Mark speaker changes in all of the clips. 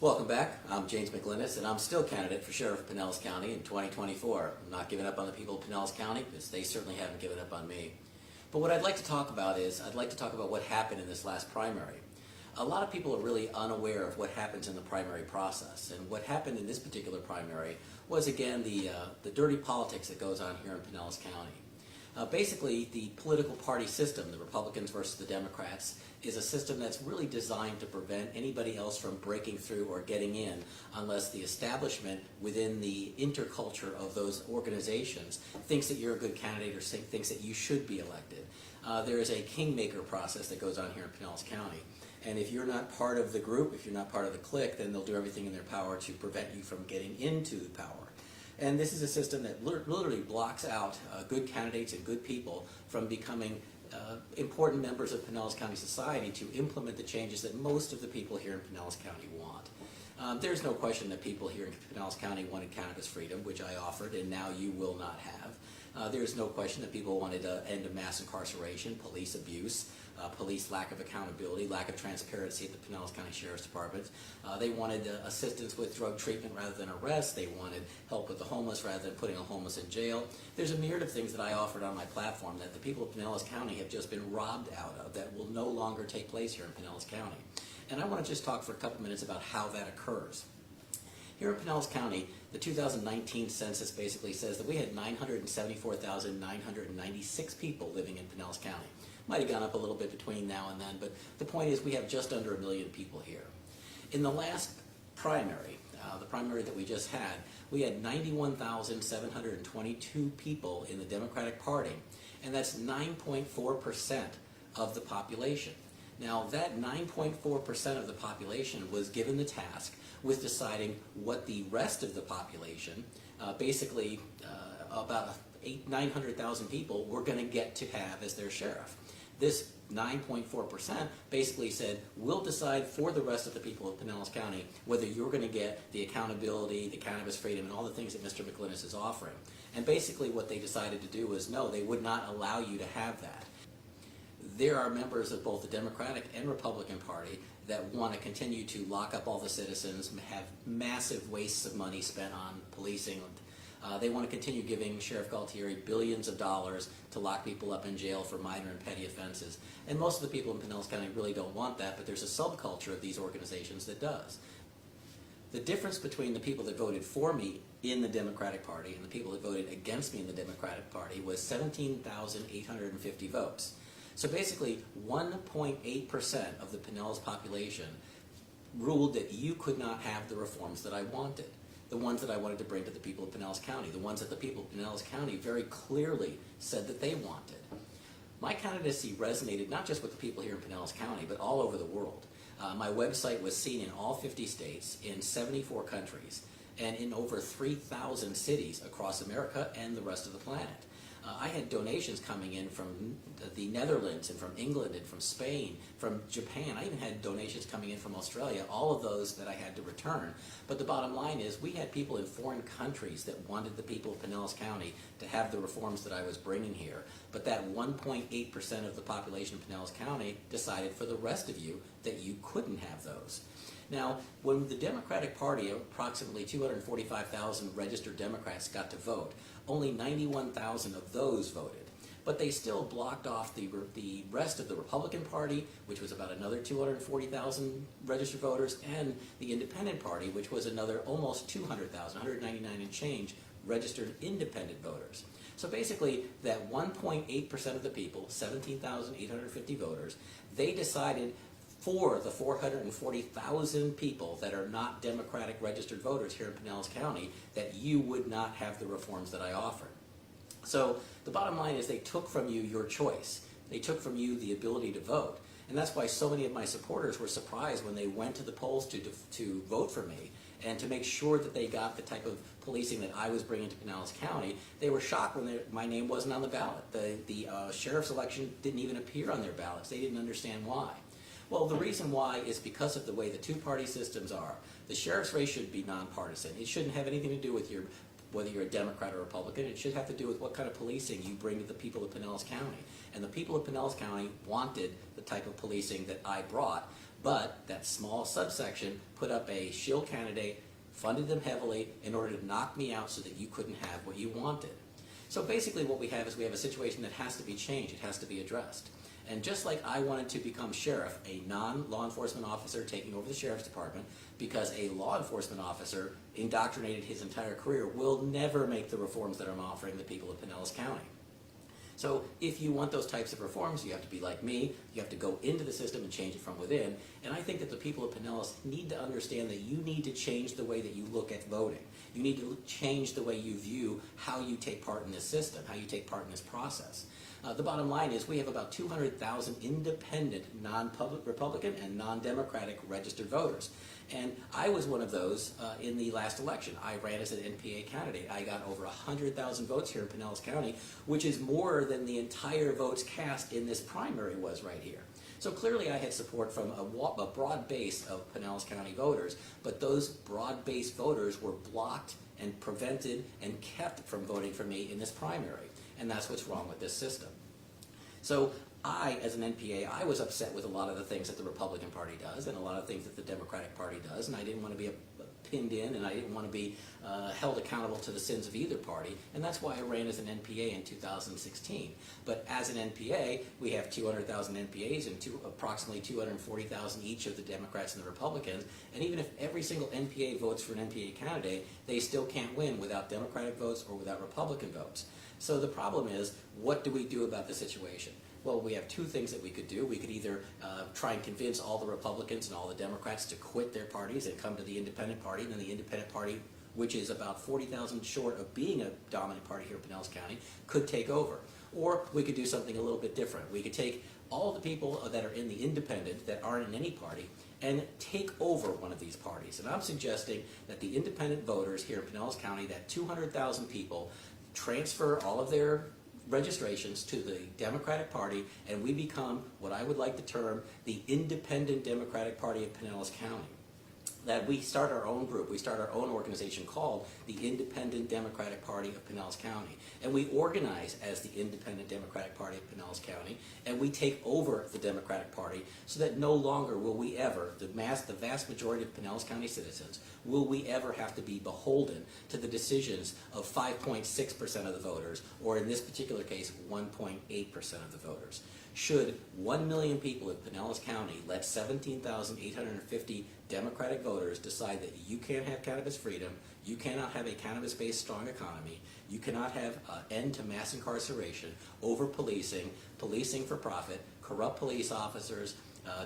Speaker 1: Welcome back. I'm James McLynas, and I'm still candidate for Sheriff of Pinellas County in 2024. I'm not giving up on the people of Pinellas County because they certainly haven't given up on me. But what I'd like to talk about is, I'd like to talk about what happened in this last primary. A lot of people are really unaware of what happens in the primary process, and what happened in this particular primary was, again, the dirty politics that goes on here in Pinellas County. Basically, the political party system, the Republicans versus the Democrats, is a system that's really designed to prevent anybody else from breaking through or getting in unless the establishment within the interculture of those organizations thinks that you're a good candidate or thinks that you should be elected. There is a kingmaker process that goes on here in Pinellas County. And if you're not part of the group, if you're not part of the clique, then they'll do everything in their power to prevent you from getting into the power. And this is a system that literally blocks out good candidates and good people from becoming important members of Pinellas County society to implement the changes that most of the people here in Pinellas County want. There's no question that people here in Pinellas County wanted cannabis freedom, which I offered, and now you will not have. There's no question that people wanted to end of mass incarceration, police abuse, police lack of accountability, lack of transparency at the Pinellas County Sheriff's Department. They wanted assistance with drug treatment rather than arrest. They wanted help with the homeless rather than putting a homeless in jail. There's a myriad of things that I offered on my platform that the people of Pinellas County have just been robbed out of that will no longer take place here in Pinellas County. And I want to just talk for a couple minutes about how that occurs. Here in Pinellas County, the 2019 census basically says that we had 974,996 people living in Pinellas County. Might have gone up a little bit between now and then, but the point is we have just under 1 million people here. In the last primary, the primary that we just had, we had 91,722 people in the Democratic Party, and that's 9.4% of the population. Now, that 9.4% of the population was given the task with deciding what the rest of the population, basically about 900,000 people, were going to get to have as their sheriff. This 9.4% basically said, we'll decide for the rest of the people of Pinellas County whether you're going to get the accountability, the cannabis freedom, and all the things that Mr. McLynas is offering. And basically what they decided to do was, no, they would not allow you to have that. There are members of both the Democratic and Republican Party that want to continue to lock up all the citizens, have massive wastes of money spent on policing. They want to continue giving Sheriff Galtieri billions of dollars to lock people up in jail for minor and petty offenses. And most of the people in Pinellas County really don't want that, but there's a subculture of these organizations that does. The difference between the people that voted for me in the Democratic Party and the people that voted against me in the Democratic Party was 17,850 votes. So basically, 1.8% of the Pinellas population ruled that you could not have the reforms that I wanted, the ones that I wanted to bring to the people of Pinellas County, the ones that the people of Pinellas County very clearly said that they wanted. My candidacy resonated not just with the people here in Pinellas County, but all over the world. My website was seen in all 50 states, in 74 countries, and in over 3,000 cities across America and the rest of the planet. I had donations coming in from the Netherlands and from England and from Spain, from Japan. I even had donations coming in from Australia, all of those that I had to return. But the bottom line is we had people in foreign countries that wanted the people of Pinellas County to have the reforms that I was bringing here. But that 1.8% of the population of Pinellas County decided for the rest of you that you couldn't have those. Now, when the Democratic Party, approximately 245,000 registered Democrats got to vote, only 91,000 of those voted. But they still blocked off the rest of the Republican Party, which was about another 240,000 registered voters, and the Independent Party, which was another almost 200,000, 199 and change registered independent voters. So basically, that 1.8% of the people, 17,850 voters, they decided for the 440,000 people that are not Democratic registered voters here in Pinellas County that you would not have the reforms that I offered. So the bottom line is they took from you your choice. They took from you the ability to vote. And that's why so many of my supporters were surprised when they went to the polls to vote for me and to make sure that they got the type of policing that I was bringing to Pinellas County. They were shocked when my name wasn't on the ballot. The sheriff's election didn't even appear on their ballots. They didn't understand why. Well, the reason why is because of the way the two-party systems are. The sheriff's race should be nonpartisan. It shouldn't have anything to do with whether you're a Democrat or Republican. It should have to do with what kind of policing you bring to the people of Pinellas County. And the people of Pinellas County wanted the type of policing that I brought, But that small subsection put up a shill candidate, funded them heavily in order to knock me out so that you couldn't have what you wanted. So basically what we have is we have a situation that has to be changed. It has to be addressed. And just like I wanted to become sheriff, a non-law enforcement officer taking over the sheriff's department, because a law enforcement officer indoctrinated his entire career, will never make the reforms that I'm offering the people of Pinellas County. So if you want those types of reforms, you have to be like me. You have to go into the system and change it from within. And I think that the people of Pinellas need to understand that you need to change the way that you look at voting. You need to change the way you view how you take part in this system, how you take part in this process. The bottom line is we have about 200,000 independent, non-public Republican and non-Democratic registered voters. And I was one of those in the last election. I ran as an NPA candidate. I got over 100,000 votes here in Pinellas County, which is more than the entire votes cast in this primary was right here. So clearly I had support from a broad base of Pinellas County voters, but those broad-based voters were blocked and prevented and kept from voting for me in this primary. And that's what's wrong with this system. So I, as an NPA, I was upset with a lot of the things that the Republican Party does and a lot of things that the Democratic Party does, and I didn't want to be pinned in, and I didn't want to be held accountable to the sins of either party, and that's why I ran as an NPA in 2016. But as an NPA, we have 200,000 NPAs and approximately 240,000 each of the Democrats and the Republicans, and even if every single NPA votes for an NPA candidate, they still can't win without Democratic votes or without Republican votes. So the problem is, what do we do about the situation? Well, we have two things that we could do. We could either try and convince all the Republicans and all the Democrats to quit their parties and come to the Independent Party, and then the Independent Party, which is about 40,000 short of being a dominant party here in Pinellas County, could take over. Or we could do something a little bit different. We could take all the people that are in the Independent that aren't in any party and take over one of these parties. And I'm suggesting that the Independent voters here in Pinellas County, that 200,000 people, transfer all of their registrations to the Democratic Party, and we become what I would like to term the Independent Democratic Party of Pinellas County. That we start our own group, we start our own organization called the Independent Democratic Party of Pinellas County. And we organize as the Independent Democratic Party of Pinellas County, and we take over the Democratic Party so that no longer will we ever, the vast majority of Pinellas County citizens, will we ever have to be beholden to the decisions of 5.6% of the voters, or in this particular case, 1.8% of the voters. Should 1 million people in Pinellas County let 17,850 Democratic voters decide that you can't have cannabis freedom, you cannot have a cannabis-based strong economy, you cannot have an end to mass incarceration, over-policing, policing for profit, corrupt police officers,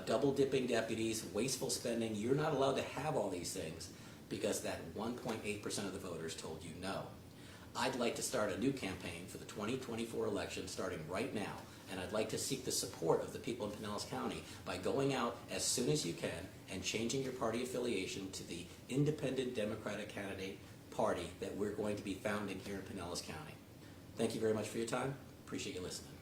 Speaker 1: double-dipping deputies, wasteful spending, you're not allowed to have all these things because that 1.8% of the voters told you no. I'd like to start a new campaign for the 2024 election starting right now, and I'd like to seek the support of the people in Pinellas County by going out as soon as you can and changing your party affiliation to the Independent Democratic Candidate Party that we're going to be founding here in Pinellas County. Thank you very much for your time. Appreciate you listening.